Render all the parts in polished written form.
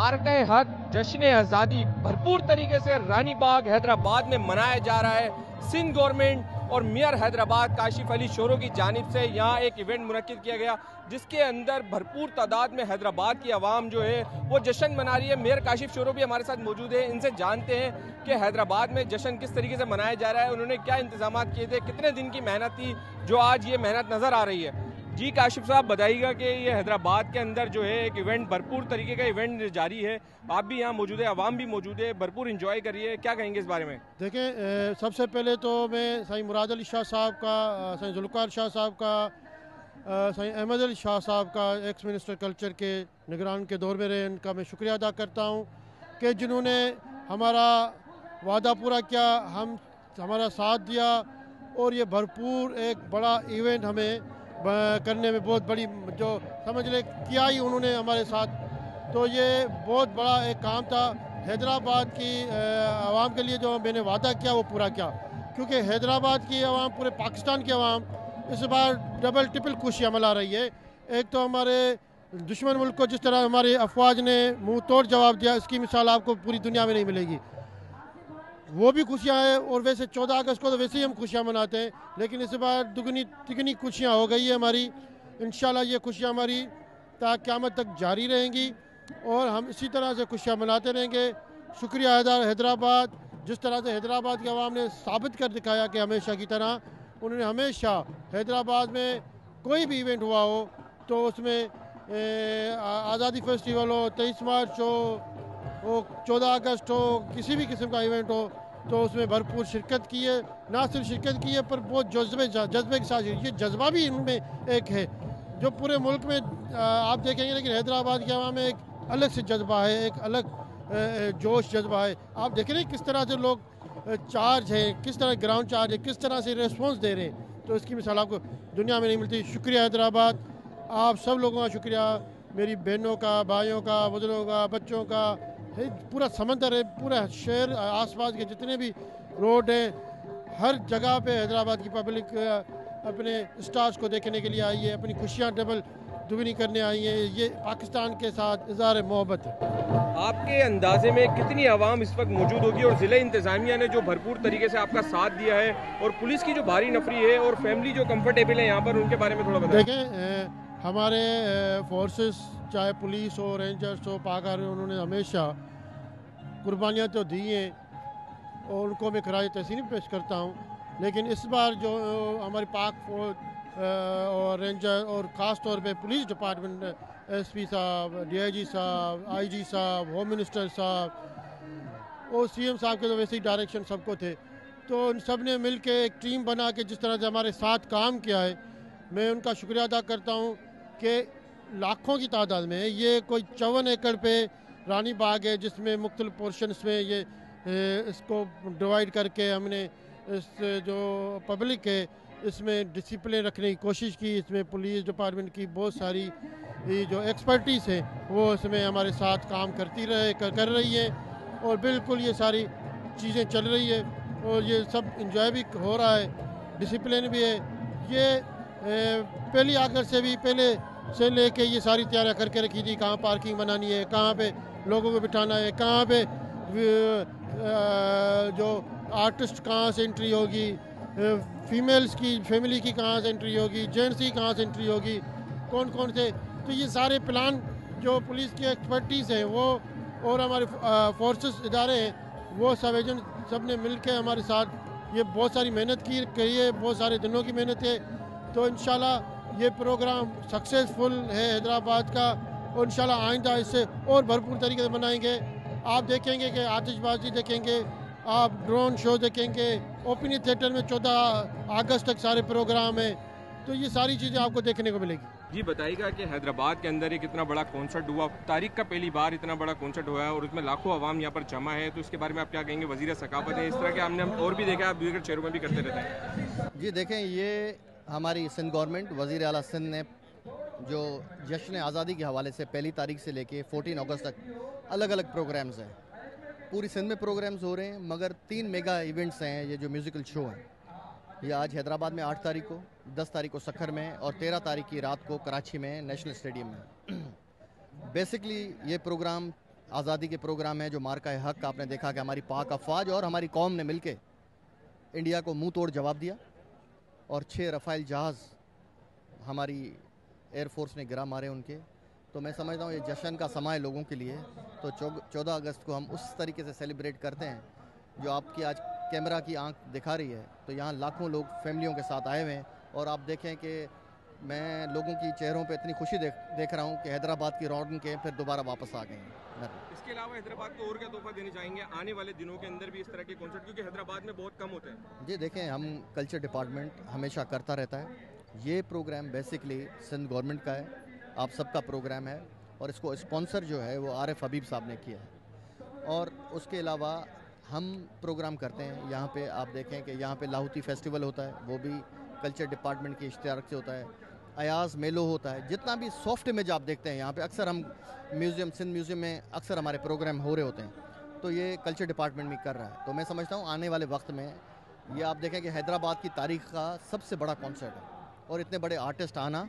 मारका हक जश्न आज़ादी भरपूर तरीके से रानी बाग हैदराबाद में मनाया जा रहा है। सिंध गवर्नमेंट और मेयर हैदराबाद काशिफ अली शोरो की जानिब से यहाँ एक इवेंट मुनक्किद किया गया, जिसके अंदर भरपूर तादाद में हैदराबाद की आवाम जो है वो जश्न मना रही है। मेयर काशिफ शोरो भी हमारे साथ मौजूद है, इनसे जानते हैं कि हैदराबाद में जश्न किस तरीके से मनाया जा रहा है, उन्होंने क्या इंतजाम किए थे, कितने दिन की मेहनत थी जो आज ये मेहनत नज़र आ रही है। जी काशिफ साहब, बताइएगा कि ये हैदराबाद के अंदर जो है एक इवेंट, भरपूर तरीके का इवेंट जारी है, आप भी यहाँ मौजूद है, आवाम भी मौजूद है, भरपूर इंजॉय करिए, क्या कहेंगे इस बारे में? देखें, सबसे पहले तो मैं साईं मुराद अली शाह साहब का, साईं जुल्फ़िकार शाह साहब का, साईं अहमद अली शाह साहब का, एक्स मिनिस्टर कल्चर के निगरान के दौर में रहे, इनका मैं शुक्रिया अदा करता हूँ कि जिन्होंने हमारा वादा पूरा किया, हमारा साथ दिया और ये भरपूर एक बड़ा इवेंट हमें करने में बहुत बड़ी जो समझ ले किया ही उन्होंने हमारे साथ। तो ये बहुत बड़ा एक काम था हैदराबाद की आवाम के लिए, जो मैंने वादा किया वो पूरा किया, क्योंकि हैदराबाद की आवाम पूरे पाकिस्तान की आवाम इस बार डबल ट्रिपल खुशियाँ मना रही है। एक तो हमारे दुश्मन मुल्क को जिस तरह हमारी अफवाज ने मुंह तोड़ जवाब दिया, इसकी मिसाल आपको पूरी दुनिया में नहीं मिलेगी, वो भी खुशियाँ हैं। और वैसे 14 अगस्त को तो वैसे ही हम खुशियाँ मनाते हैं, लेकिन इस बार दुगनी तिगनी खुशियाँ हो गई है हमारी। इंशाल्लाह ये खुशियाँ हमारी ता क़यामत तक जारी रहेंगी और हम इसी तरह से खुशियाँ मनाते रहेंगे। शुक्रिया हैदराबाद, जिस तरह से हैदराबाद की आवाम ने साबित कर दिखाया कि हमेशा की तरह उन्होंने हमेशा हैदराबाद में कोई भी इवेंट हुआ हो तो उसमें आज़ादी फेस्टिवल हो, 23 मार्च हो, वो 14 अगस्त हो, किसी भी किस्म का इवेंट हो तो उसमें भरपूर शिरकत की है। ना सिर्फ शिरकत की है पर बहुत जज्बे के साथ, ये जज्बा भी इनमें एक है जो पूरे मुल्क में आप देखेंगे, लेकिन हैदराबाद की आवाम में एक अलग से जज्बा है, एक अलग जोश जज्बा है। आप देख रहे हैं किस तरह से लोग चार्ज है, किस तरह ग्राउंड चार्ज है, किस तरह से रेस्पॉन्स दे रहे हैं, तो इसकी मिसाल आपको दुनिया में नहीं मिलती। शुक्रिया हैदराबाद, आप सब लोगों का शुक्रिया, मेरी बहनों का, भाइयों का, बुजुर्गों का, बच्चों का, पूरा समंदर है, पूरा शहर, आसपास के जितने भी रोड हैं, हर जगह पे हैदराबाद की पब्लिक अपने स्टार्स को देखने के लिए आई है, अपनी खुशियाँ डबल दुगनी करने आई है। ये पाकिस्तान के साथ इज़हार मोहब्बत है। आपके अंदाजे में कितनी आवाम इस वक्त मौजूद होगी और ज़िला इंतज़ामिया ने जो भरपूर तरीके से आपका साथ दिया है और पुलिस की जो भारी नफरी है और फैमिली जो कंफर्टेबल है यहाँ पर, उनके बारे में थोड़ा बताएं। देखें, हमारे फोर्सेस, चाहे पुलिस हो, रेंजर्स हो, पाक आर्मी, उन्होंने हमेशा कुर्बानियाँ तो दी हैं और उनको मैं खराज तहसीन पेश करता हूँ। लेकिन इस बार जो हमारी पाक फौज और रेंजर और ख़ास तौर पे पुलिस डिपार्टमेंट, एसपी साहब, डीआईजी साहब, आईजी साहब, होम मिनिस्टर साहब और सीएम साहब के तो वैसे ही डायरेक्शन सबको थे, तो उन सब ने मिल के एक टीम बना के जिस तरह से हमारे साथ काम किया है, मैं उनका शुक्रिया अदा करता हूँ कि लाखों की तादाद में, ये कोई 54 एकड़ पे रानी बाग है जिसमें मुख्तलिफ पोर्शंस में ये इसको डिवाइड करके हमने इस जो पब्लिक है इसमें डिसिप्लिन रखने की कोशिश की। इसमें पुलिस डिपार्टमेंट की बहुत सारी जो एक्सपर्टीज़ है वो इसमें हमारे साथ काम कर रही है और बिल्कुल ये सारी चीज़ें चल रही है और ये सब इंजॉय भी हो रहा है, डिसिप्लिन भी है। ये पहली पहले से लेके ये सारी तैयारियां करके रखी थी, कहाँ पार्किंग बनानी है, कहाँ पे लोगों को बिठाना है, कहाँ पे जो आर्टिस्ट कहाँ से एंट्री होगी, फीमेल्स की फैमिली की कहाँ से एंट्री होगी, जेंट्स की कहाँ से एंट्री होगी, कौन कौन से, तो ये सारे प्लान जो पुलिस की एक्सपर्टीज़ है वो और हमारे फोर्सेस इदारे हैं, वो सब एजेंट सब ने मिल के हमारे साथ ये बहुत सारी मेहनत करी है, बहुत सारे दिनों की मेहनत है। तो इंशाल्लाह ये प्रोग्राम सक्सेसफुल है हैदराबाद का और इंशाल्लाह आइंदा इससे और भरपूर तरीके से मनाएंगे। आप देखेंगे कि आतिशबाजी देखेंगे, आप ड्रोन शो देखेंगे, ओपन थिएटर में 14 अगस्त तक सारे प्रोग्राम हैं, तो ये सारी चीज़ें आपको देखने को मिलेगी। जी बताइएगा कि हैदराबाद के अंदर एक इतना बड़ा कॉन्सर्ट हुआ, तारीख का पहली बार इतना बड़ा कॉन्सर्ट हुआ है और उसमें लाखों आवाम यहाँ पर जमा है, तो इसके बारे में आप क्या कहेंगे? वज़ीर सकाफत है, इस तरह के हमने और भी देखा, आप दीगर शहरों में भी करते रहते हैं। जी देखें, ये हमारी सिंध गवर्नमेंट, वज़ीर आला सिंध ने जो जश्न आज़ादी के हवाले से पहली तारीख से लेके 14 अगस्त तक अलग अलग प्रोग्राम्स हैं, पूरी सिंध में प्रोग्राम्स हो रहे हैं, मगर 3 मेगा इवेंट्स हैं। ये जो म्यूज़िकल शो हैं ये आज हैदराबाद में 8 तारीख को, 10 तारीख को सखर में और 13 तारीख की रात को कराची में नेशनल स्टेडियम में। बेसिकली ये प्रोग्राम आज़ादी के प्रोग्राम हैं, जो मार्का हक आपने देखा कि हमारी पाक अफवाज और हमारी कौम ने मिलके इंडिया को मुंह तोड़ जवाब दिया और 6 रफ़ाइल जहाज़ हमारी एयरफोर्स ने गिरा मारे उनके। तो मैं समझता हूँ ये जश्न का समय है लोगों के लिए। तो 14 अगस्त को हम उस तरीके से सेलिब्रेट करते हैं जो आपकी आज कैमरा की आंख दिखा रही है। तो यहाँ लाखों लोग फैमिलियों के साथ आए हुए हैं और आप देखें कि मैं लोगों की चेहरों पे इतनी खुशी देख रहा हूँ कि हैदराबाद की रौनकें फिर दोबारा वापस आ गई हैं। इसके अलावा हैदराबाद को और क्या तोहफा देना चाहेंगे आने वाले दिनों के अंदर भी इस तरह के कॉन्सर्ट, क्योंकि हैदराबाद में बहुत कम होते हैं? जी देखें, हम कल्चर डिपार्टमेंट हमेशा करता रहता है। ये प्रोग्राम बेसिकली सिंध गवर्नमेंट का है, आप सबका प्रोग्राम है और इसको स्पॉन्सर जो है वो आरिफ हबीब साहब ने किया है। और उसके अलावा हम प्रोग्राम करते हैं यहाँ पे, आप देखें कि यहाँ पे लाहौती फेस्टिवल होता है, वो भी कल्चर डिपार्टमेंट के इश्तियार से होता है। अयाज मेलो होता है। जितना भी सॉफ्ट इमेज आप देखते हैं यहाँ पे, अक्सर हम म्यूज़ियम, सिंध म्यूज़ियम में अक्सर हमारे प्रोग्राम हो रहे होते हैं। तो ये कल्चर डिपार्टमेंट भी कर रहा है। तो मैं समझता हूँ आने वाले वक्त में ये आप देखें कि हैदराबाद की तारीख का सबसे बड़ा कॉन्सर्ट है और इतने बड़े आर्टिस्ट आना,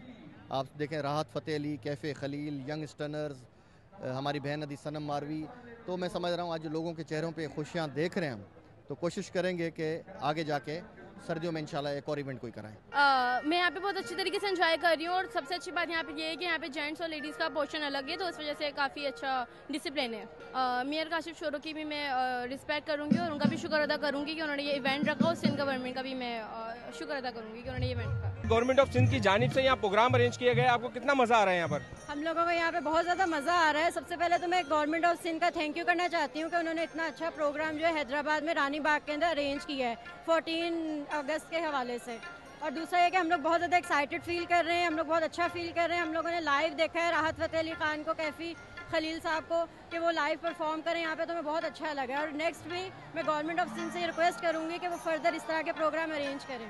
आप देखें राहत फ़तेह अली, कैफ़े खलील, यंग स्टनर्स, हमारी बहन अदी सनम मारवी। तो मैं समझ रहा हूँ आज लोगों के चेहरों पे खुशियाँ देख रहे हैं हम, तो कोशिश करेंगे कि आगे जाके सर्दियों में इंशाल्लाह एक और इवेंट कोई कराएं। मैं यहाँ पे बहुत अच्छी तरीके से एंजॉय कर रही हूँ और सबसे अच्छी बात यहाँ पे ये है कि यहाँ पे जेंट्स और लेडीज़ का पोर्शन अलग है, तो इस वजह से काफ़ी अच्छा डिसिप्लिन है। मियार काशिफ शोरो की भी मैं रिस्पेक्ट करूँगी और उनका भी शुक्र अदा करूँगी कि उन्होंने ये इवेंट रखा, और सिंध गवर्नमेंट का भी मैं शुक्र अदा करूँगी कि उन्होंने ये इवेंट रखा। गवर्नमेंट ऑफ सिंध की जानिब से यहाँ प्रोग्राम अरेंज किया गया, आपको कितना मजा आ रहा है यहाँ पर? हम लोगों को यहाँ पे बहुत ज़्यादा मज़ा आ रहा है। सबसे पहले तो मैं गवर्नमेंट ऑफ सिंध का थैंक यू करना चाहती हूँ कि उन्होंने इतना अच्छा प्रोग्राम जो है हैदराबाद में रानी बाग के अंदर अरेंज किया है 14 अगस्त के हवाले से। और दूसरा ये कि हम लोग बहुत ज़्यादा एक्साइटेड फील कर रहे हैं, हम लोग बहुत अच्छा फील कर रहे हैं। हम लोगों ने लाइव देखा है राहत फ़तेह अली ख़ान को, कैफ़ी खलील साहब को, कि वो लाइव परफॉर्म करें यहाँ पे, तो हमें बहुत अच्छा लगा। और नेक्स्ट भी मैं गवर्नमेंट ऑफ सिंध से रिक्वेस्ट करूँगी कि वो फर्दर इस तरह के प्रोग्राम अरेंज करें।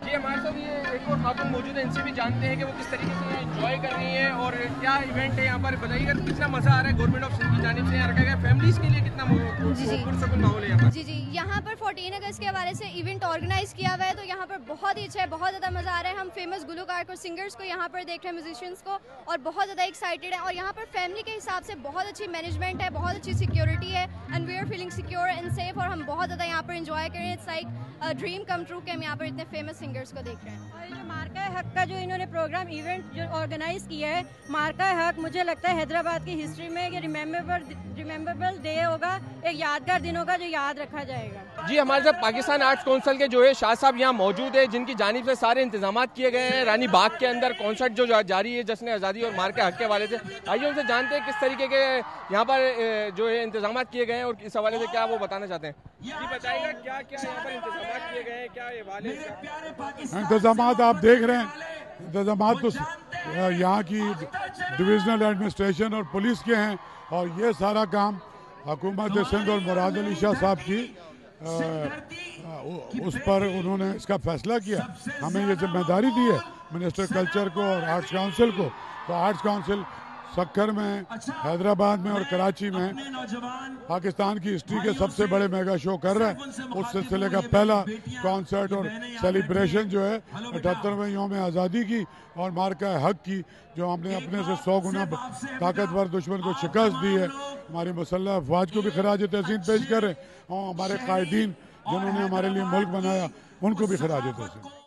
जी हमारे साथ ये एक और खातून मौजूद है, इनसे भी जानते हैं कि वो किस तरीके से एंजॉय कर रही हैं और क्या इवेंट है यहाँ पर। बताइएगा कितना मजा आ रहा है गवर्नमेंट ऑफ सिंध की जानिब से यहाँ रखा गया, फैमिलीज के लिए कितना पुरसकून माहौल है यहाँ पर? जी यहाँ पर 14 अगस्त के हवाले से इवेंट ऑर्गेनाइज किया हुआ है, तो यहाँ पर बहुत ही अच्छा है, बहुत ज़्यादा मज़ा आ रहा है। हम फेमस गुलकार को, सिंगर्स को यहाँ पर देख रहे हैं, म्यूजिशियंस को, और बहुत ज़्यादा एक्साइटेड है। और यहाँ पर फैमिली के हिसाब से बहुत अच्छी मैनेजमेंट है, बहुत अच्छी सिक्योरिटी है, and we are feeling secure and safe. और हम बहुत ज़्यादा यहाँ पर इंजॉय कर रहे हैं। It's like dream come true कि हम यहाँ पर इतने फेमस सिंगर्स को देख रहे हैं। और जो मार्का हक का जो इन्होंने प्रोग्राम इवेंट जो ऑर्गेनाइज किया है, मार्का हक, मुझे लगता है हैदराबाद की हिस्ट्री में ये रिमेम्बरेबल डे होगा, एक यादगार दिन होगा जो याद रखा जाएगा। जी हमारे साथ पाकिस्तान आर्ट्स काउंसिल के जो है शाह साहब यहाँ मौजूद है, जिनकी जानिब से सारे इंतजाम किए गए हैं। रानी बाग के अंदर कॉन्सर्ट जो जारी है जश्न आज़ादी और मार्का हक के हवाले से, आइए उनसे जानते हैं किस तरीके के यहाँ पर जो है इंतजाम किए गए हैं और इस हवाले से क्या वो बताना चाहते हैं। जी बताइएगा क्या क्या यहाँ पर इंतजाम किए गए हैं, क्या ये वाले इंतजाम आप देख रहे हैं। इंतजाम तो यहाँ की डिविजनल एडमिनिस्ट्रेशन और पुलिस के हैं, और ये सारा काम हुकूमत सिंध और मुराद अली शाह साहब की उस पर उन्होंने इसका फैसला किया। हमें ये जिम्मेदारी दी है मिनिस्टर कल्चर को और आर्ट्स काउंसिल को। तो आर्ट्स काउंसिल सक्खर में, हैदराबाद में और कराची में पाकिस्तान की हिस्ट्री के सबसे बड़े मेगा शो कर रहा है। उस सिलसिले का पहला कॉन्सर्ट और सेलिब्रेशन जो है 78वें यौम आज़ादी की और मार्का हक की, जो हमने अपने से 100 गुना ताकतवर दुश्मन को शिकस्त दी है। हमारी मुसल्लह अफवाज को भी खराज तहसीन पेश कर रहे हैं और हमारे कायदीन जिन्होंने हमारे लिए मुल्क बनाया उनको भी खराज तहसीन।